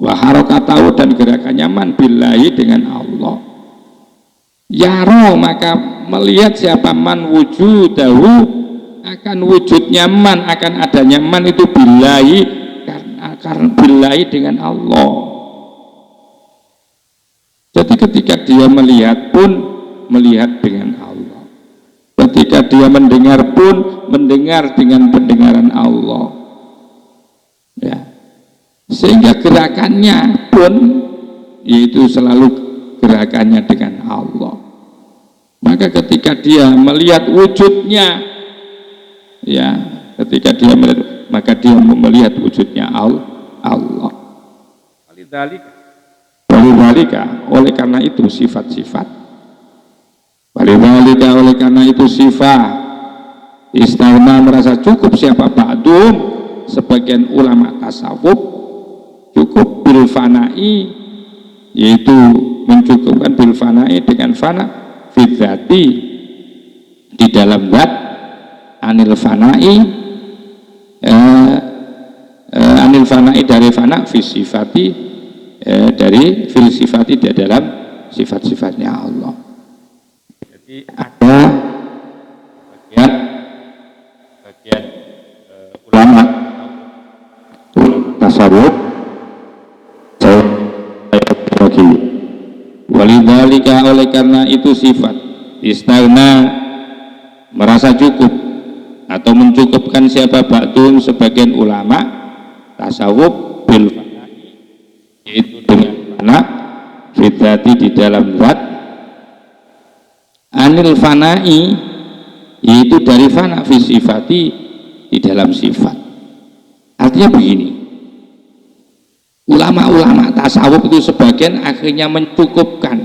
wa harakatahu, dan gerakannya man billahi, dengan Allah. Yaro, maka melihat siapa man wujudahu, akan wujudnya man, akan adanya man itu billahi, karena billahi, dengan Allah. Jadi ketika dia melihat pun melihat dengan Allah, ketika dia mendengar pun mendengar dengan pendengaran Allah, ya. Sehingga gerakannya pun yaitu selalu gerakannya dengan Allah. Maka ketika dia melihat wujudnya, ya, ketika dia melihat, maka dia melihat wujudnya Allah. Walidzalika, oleh karena itu sifat-sifat, walidzalika, oleh karena itu sifat, istaghna, merasa cukup siapa ba'dum, sebagian ulama tasawuf, cukup bil fanai, yaitu mencukupkan bil fanai, dengan fana fidzati, di dalam zat, anil fanai, anil fanai, dari fana fisifati, dari filsifati, di dalam sifat-sifatnya Allah. Jadi ada bagian ulama tasawuf bagi walidzalika, oleh karena itu sifat, istaghna, merasa cukup atau mencukupkan siapa ba'dum, sebagian ulama tasawuf, bil fanai, yaitu dengan fana fidzati, di dalam zat, anil fanai, yaitu dari fana fisifati, di dalam sifat. Artinya begini, ulama-ulama tasawuf itu sebagian akhirnya mencukupkan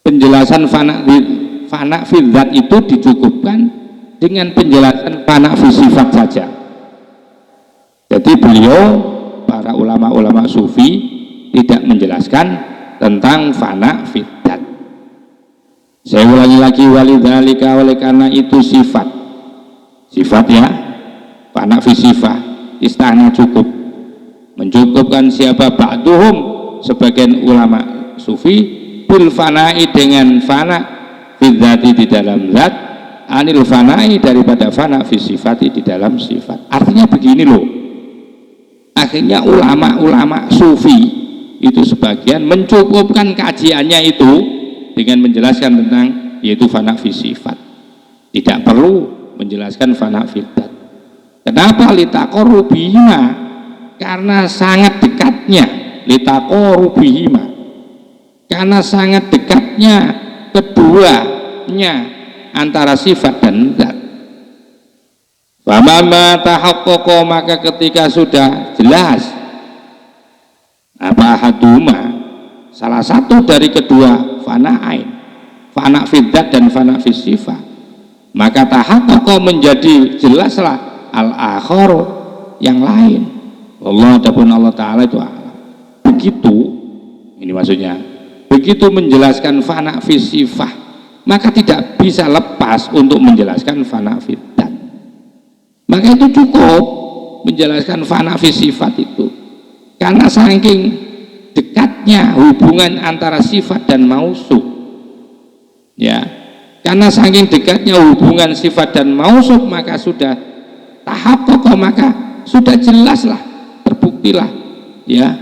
penjelasan fana fidzat itu, dicukupkan dengan penjelasan fana fisifat saja. Jadi beliau, para ulama-ulama sufi, tidak menjelaskan tentang fana fidzat. Saya ulangi lagi, walidzalika, oleh karena itu sifat, ya, fana fisifah, istana cukup, mencukupkan siapa ba'duhum, sebagian ulama sufi, bil fanai, dengan fana fidzati, di dalam zat, anil fanai, daripada fana fisifati, di dalam sifat. Artinya begini loh, akhirnya ulama-ulama sufi itu sebagian mencukupkan kajiannya itu dengan menjelaskan tentang yaitu fana fi sifat, tidak perlu menjelaskan fana fi dzat. Kenapa? Litaqarrubihima, karena sangat dekatnya, litaqarrubihima, karena sangat dekatnya keduanya antara sifat dan zat. Famama tahaqqaqa, maka ketika sudah jelas apa haduma, salah satu dari kedua fana'ain, fana fi dzat dan fana fi sifat, maka tahaqqaqa menjadi jelaslah al-akhar yang lain. Allah adapun Allah Ta'ala itu alam. Begitu, ini maksudnya, begitu menjelaskan fana fi sifah, maka tidak bisa lepas untuk menjelaskan fana fi dzat. Maka itu cukup menjelaskan fana fi sifat itu, karena saking dekatnya hubungan antara sifat dan mausuf, ya, karena saking dekatnya hubungan sifat dan mausuf, maka sudah tahap pokok, maka sudah jelaslah, terbuktilah, ya,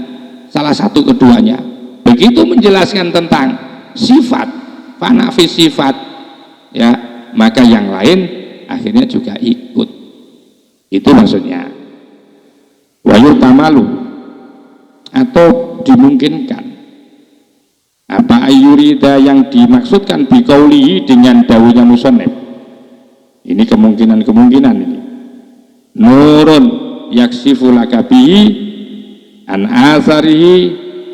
salah satu keduanya. Begitu menjelaskan tentang sifat, fana fi sifat, ya, maka yang lain akhirnya juga ikut. Itu maksudnya. Wa yutamalu, atau dimungkinkan apa ayurida yang dimaksudkan biqaulihi dengan dawuhnya musannif. Ini kemungkinan ini. Nurun yaksifu lakabihi an azarihi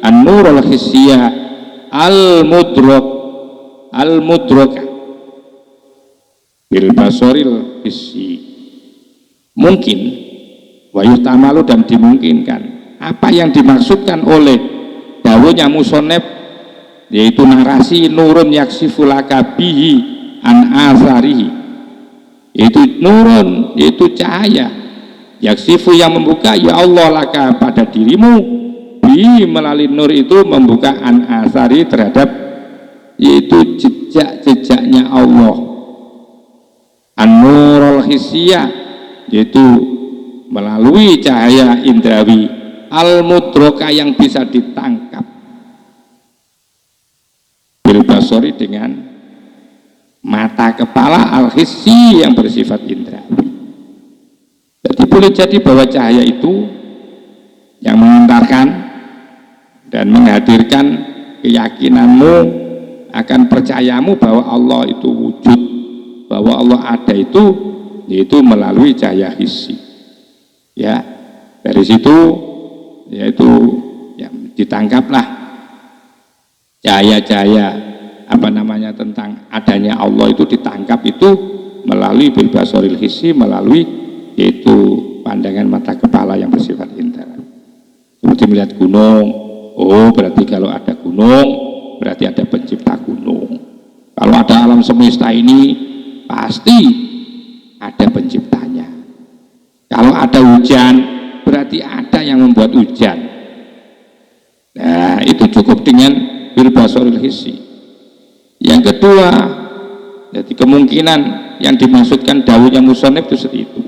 an nurul hissiyah al mudroka bil basoril hissi. Mungkin wa yutamalu, dan dimungkinkan apa yang dimaksudkan oleh dawuhnya musannif, yaitu narasi nurun yaksifu lakabihi an azarihi, yaitu nurun, yaitu cahaya, yaksifu yang membuka ya Allah laka pada dirimu, bi melalui nur itu membuka an azari terhadap yaitu jejak-jejaknya Allah, an-nurul hissiyah, yaitu melalui cahaya indrawi, al-mudroka yang bisa ditangkap, bil basori dengan mata kepala, al-hissi yang bersifat indrawi. Jadi boleh jadi bahwa cahaya itu yang mengantarkan dan menghadirkan keyakinanmu akan percayamu bahwa Allah itu wujud, bahwa Allah ada itu, yaitu melalui cahaya hissi, ya. Dari situ yaitu ya, ditangkaplah cahaya-cahaya apa namanya tentang adanya Allah itu, ditangkap itu melalui bil basoril hissi, melalui yaitu pandangan mata kepala yang bersifat indera. Seperti melihat gunung, oh berarti kalau ada gunung berarti ada pencipta gunung. Kalau ada alam semesta ini pasti ada penciptanya. Kalau ada hujan berarti ada yang membuat hujan. Nah, itu cukup dengan bil basoril hissi. Yang kedua, jadi kemungkinan yang dimaksudkan dawuhnya musannif itu seperti itu.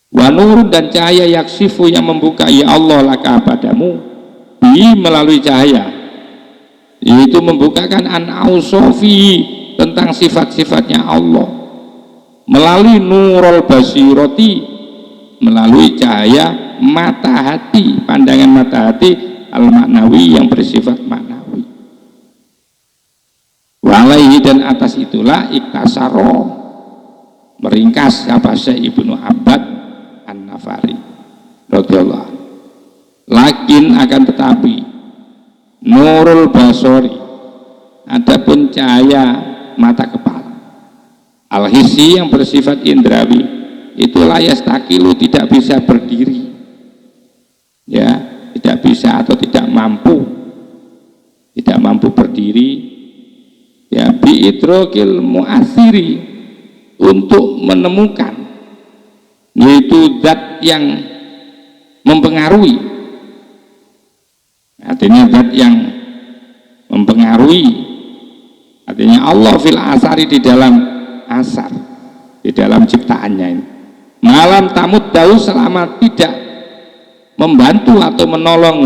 Wa nur, dan cahaya yaksifu yang membuka ya Allah laka padamu, bi melalui cahaya, yaitu membukakan an ausofi tentang sifat-sifatnya Allah, melalui nurul basiroti, melalui cahaya mata hati, pandangan mata hati al-maknawi yang bersifat maknawi. Walaihi, dan atas itulah iktasaro, meringkas apa Syekh Ibnu Abbad An-Nafari radhiyallahu. Lakin akan tetapi nurul basori, adapun cahaya mata kepala, al-hissi yang bersifat indrawi, itu layas takilu, tidak bisa berdiri, ya, tidak bisa atau tidak mampu berdiri, ya, biidrokil mu'athiri, untuk menemukan yaitu zat yang mempengaruhi, artinya zat yang mempengaruhi, artinya Allah fil asari, di dalam asar, di dalam ciptaannya ini, malam tamut dahu, selama tidak membantu atau menolong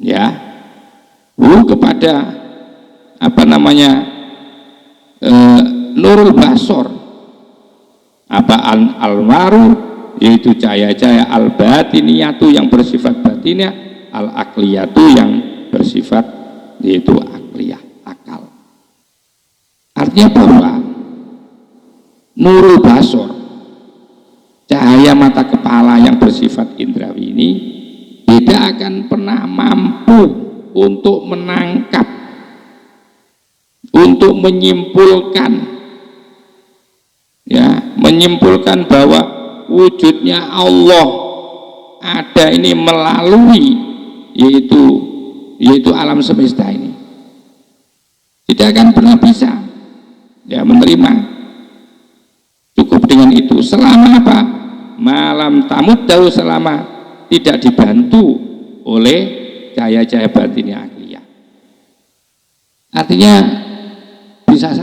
ya kepada apa namanya nurul basor, apa al-waru, yaitu cahaya-cahaya al-batiniyatu yang bersifat batinnya, al-akliyatu yang bersifat yaitu akliyah, akal. Artinya bahwa nurul basor, cahaya mata kepala yang bersifat indrawi ini tidak akan pernah mampu untuk menangkap, untuk menyimpulkan, ya, menyimpulkan bahwa wujudnya Allah ada ini melalui yaitu alam semesta ini. Tidak akan pernah bisa ya menerima. Cukup dengan itu. Selama apa? Malam tamud dahu, selama tidak dibantu oleh cahaya-cahaya batinnya akliyah. Artinya bisa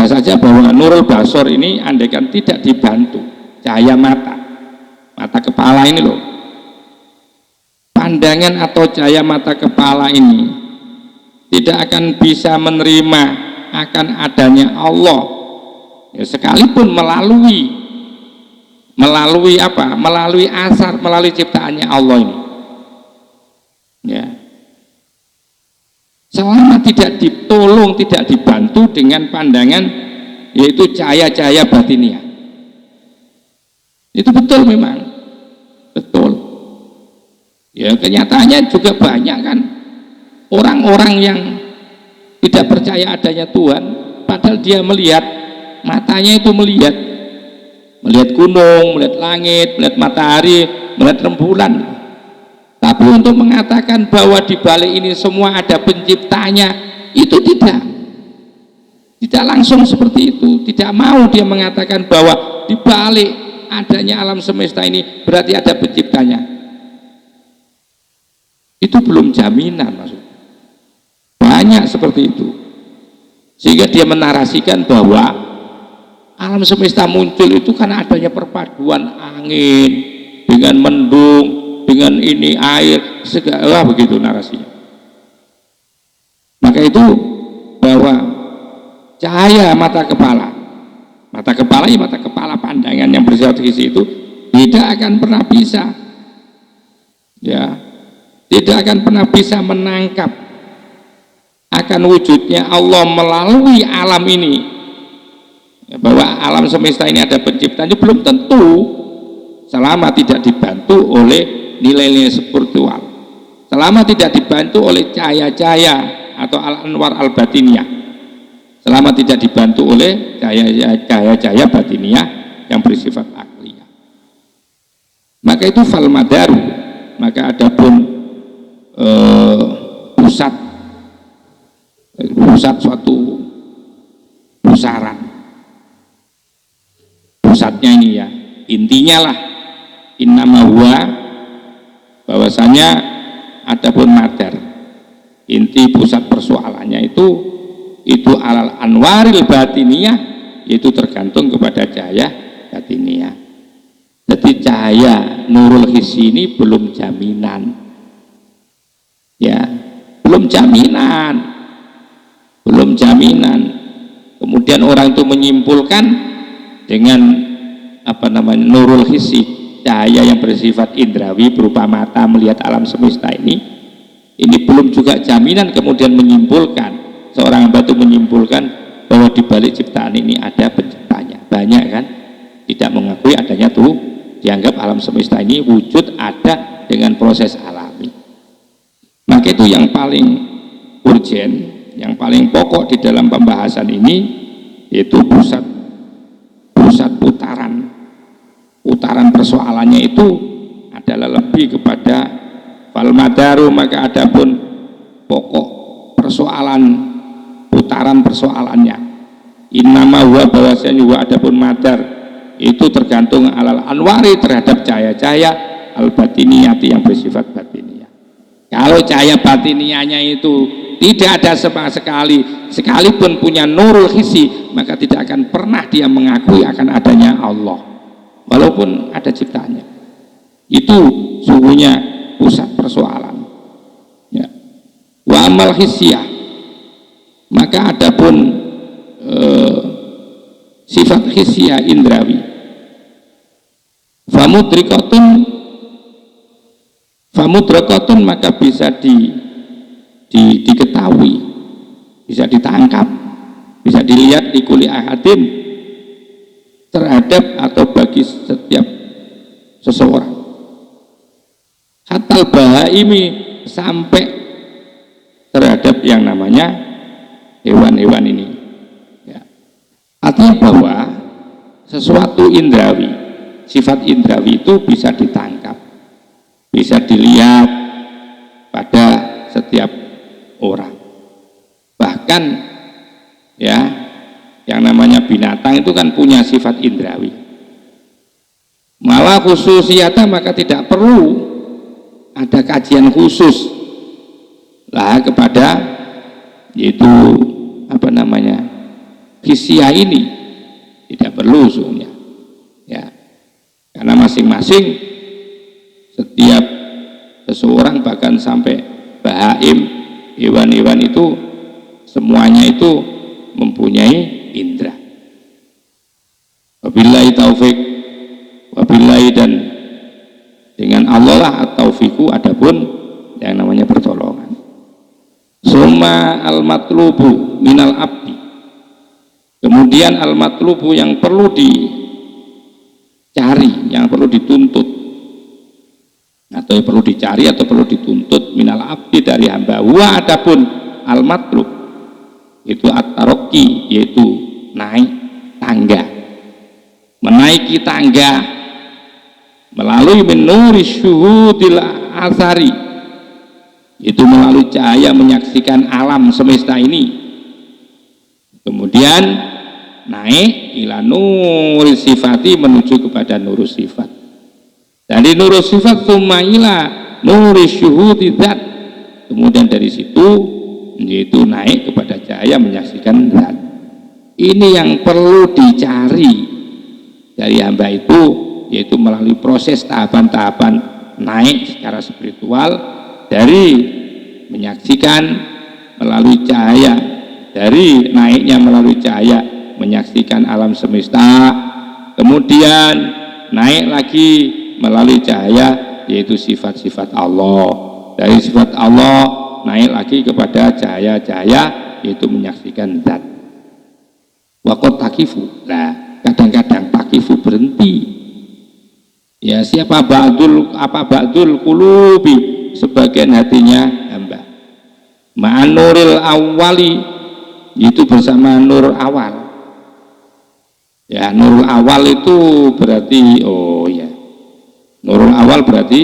saja bahwa nurul basor ini andaikan tidak dibantu cahaya mata kepala ini loh, pandangan atau cahaya mata kepala ini tidak akan bisa menerima akan adanya Allah ya, sekalipun melalui apa? Melalui asar, melalui ciptaannya Allah ini. Ya. Selama tidak ditolong, tidak dibantu dengan pandangan yaitu cahaya-cahaya batiniah. Itu betul memang. Betul. Ya, kenyataannya juga banyak kan orang-orang yang tidak percaya adanya Tuhan, padahal dia melihat, matanya itu melihat gunung, melihat langit, melihat matahari, melihat rembulan. Tapi untuk mengatakan bahwa di balik ini semua ada penciptanya, itu tidak langsung seperti itu. Tidak mau dia mengatakan bahwa di balik adanya alam semesta ini berarti ada penciptanya. Itu belum jaminan maksudnya. Banyak seperti itu. Sehingga dia menarasikan bahwa alam semesta muncul itu karena adanya perpaduan angin dengan mendung, dengan ini air, segala begitu narasinya. Maka itu bahwa cahaya mata kepala ya mata kepala pandangan yang bersifat hisi itu tidak akan pernah bisa, ya, tidak akan pernah bisa menangkap akan wujudnya Allah melalui alam ini. Ya, bahwa alam semesta ini ada penciptanya belum tentu selama tidak dibantu oleh nilai-nilai spiritual, selama tidak dibantu oleh cahaya-cahaya atau al-anwar al-batiniyah, selama tidak dibantu oleh cahaya-cahaya batiniyah yang bersifat akliyah. Maka itu fal madaru, maka adapun pusat suatu pusaran, pusatnya ini ya, intinya lah, innama huwa, bahwasanya adapun madar, inti pusat persoalannya itu alal anwaril batiniyah, yaitu tergantung kepada cahaya batiniyah. Jadi cahaya nurul hissi ini belum jaminan, ya, belum jaminan. Kemudian orang itu menyimpulkan dengan apa namanya nurul hissi, cahaya yang bersifat indrawi berupa mata melihat alam semesta ini belum juga jaminan. Kemudian menyimpulkan, seorang hamba itu menyimpulkan bahwa di balik ciptaan ini ada penciptanya. Banyak kan tidak mengakui adanya tuh, dianggap alam semesta ini wujud ada dengan proses alami. Maka itu yang paling urgen, yang paling pokok di dalam pembahasan ini, yaitu pusat putaran persoalannya itu adalah lebih kepada fal madaru, maka adapun pokok persoalan, putaran persoalannya, innama huwa, bahwasanya huwa adapun madar itu tergantung alal anwari, terhadap cahaya-cahaya al batiniyati yang bersifat batiniyah. Kalau cahaya batiniyahnya itu tidak ada sama sekali, sekalipun punya nurul hissi, maka tidak akan pernah dia mengakui akan adanya Allah walaupun ada ciptaannya. Itu sungguhnya pusat persoalan ya. Wa amal hissiyah, maka adapun sifat hissiyah indrawi, famudrakotun maka bisa diketahui, bisa ditangkap, bisa dilihat di kuli ahadin terhadap atau bagi setiap seseorang. Hatal bahaimi, sampai terhadap yang namanya hewan-hewan ini ya. Artinya bahwa sesuatu indrawi, sifat indrawi itu bisa ditangkap, bisa dilihat pada setiap orang. Bahkan ya, yang namanya binatang itu kan punya sifat indrawi. Malah khususiyata, maka tidak perlu ada kajian khusus lah kepada yaitu apa namanya hissiyah ini, tidak perlu sebenarnya ya, karena masing-masing setiap seseorang bahkan sampai bahaim, hewan-hewan itu semuanya itu mempunyai indra. Wabillahi taufik, wabillahi, dan dengan Allah lah at-taufiku, adapun yang namanya pertolongan. Summa al-matlubu minal abdi, kemudian al-matlubu yang perlu dicari, yang perlu dituntut, atau yang perlu dicari atau perlu dituntut minal abdi dari hamba, wa adapun al-matlub itu at-taraqi, yaitu naik tangga, menaiki tangga melalui menuri syuhudil asari, itu melalui cahaya menyaksikan alam semesta ini, kemudian naik ila nuri sifati, menuju kepada nurul sifat, dari nurul sifat summa ila nuri syuhudi dzat, kemudian dari situ yaitu naik kepada cahaya menyaksikan zat. Ini yang perlu dicari dari hamba itu, yaitu melalui proses tahapan-tahapan naik secara spiritual, dari menyaksikan melalui cahaya, dari naiknya melalui cahaya menyaksikan alam semesta, kemudian naik lagi melalui cahaya yaitu sifat-sifat Allah, dari sifat Allah naik lagi kepada cahaya-cahaya yaitu menyaksikan zat. Waqad takifu, nah kadang-kadang takifu berhenti ya, siapa ba'dul qulubi, sebagian hatinya hamba, ma'an nuril awali, itu bersama nur awal ya. Nurul awal itu berarti nurul awal berarti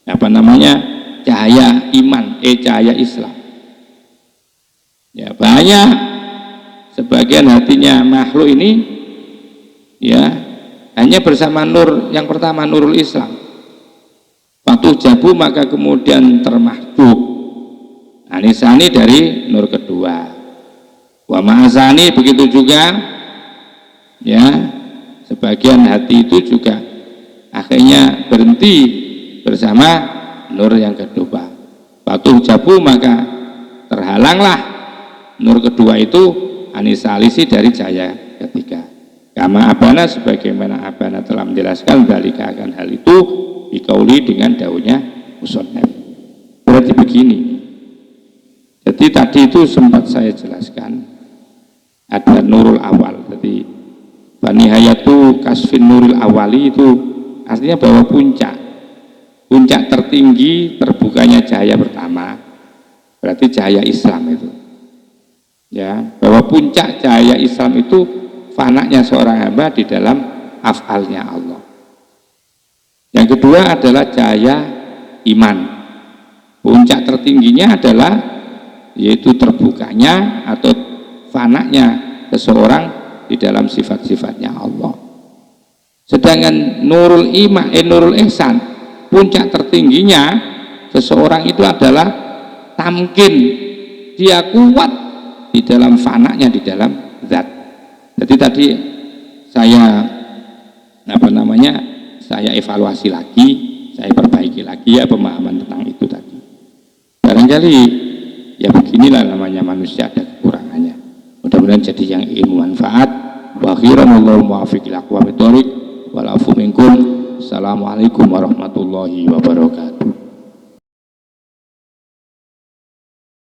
apa namanya, cahaya iman, cahaya Islam ya. Banyak sebagian hatinya makhluk ini ya hanya bersama nur yang pertama, nurul Islam. Patuh jabu, maka kemudian termahbub anisani, dari nur kedua. Wa ma'asani, begitu juga ya, sebagian hati itu juga akhirnya berhenti bersama nur yang kedua. Patuh jabu, maka terhalanglah nur kedua itu anisalisi, dari cahaya ketiga. Kama abana, sebagaimana abana telah menjelaskan dalika akan hal itu dikauli dengan daunnya musannaf. Berarti begini, jadi tadi itu sempat saya jelaskan ada nurul awal. Jadi banihayatu kasfin nurul awali itu artinya bahwa puncak tertinggi terbukanya cahaya pertama berarti cahaya Islam itu ya, bahwa puncak cahaya Islam itu fananya seorang hamba di dalam af'alnya Allah. Yang kedua adalah cahaya iman, puncak tertingginya adalah yaitu terbukanya atau fananya seseorang di dalam sifat-sifatnya Allah. Sedangkan nurul iman, nurul ihsan, puncak tertingginya seseorang itu adalah tamkin, dia kuat di dalam fananya, di dalam zat. Jadi tadi saya saya evaluasi lagi, saya perbaiki lagi ya pemahaman tentang itu tadi. Barangkali ya beginilah namanya manusia, ada kekurangannya. Mudah-mudahan jadi yang ilmu manfaat. Wa khairanallahu muwaffiq ila aqwamit thoriq wal afu minkum. Assalamualaikum warahmatullahi wabarakatuh.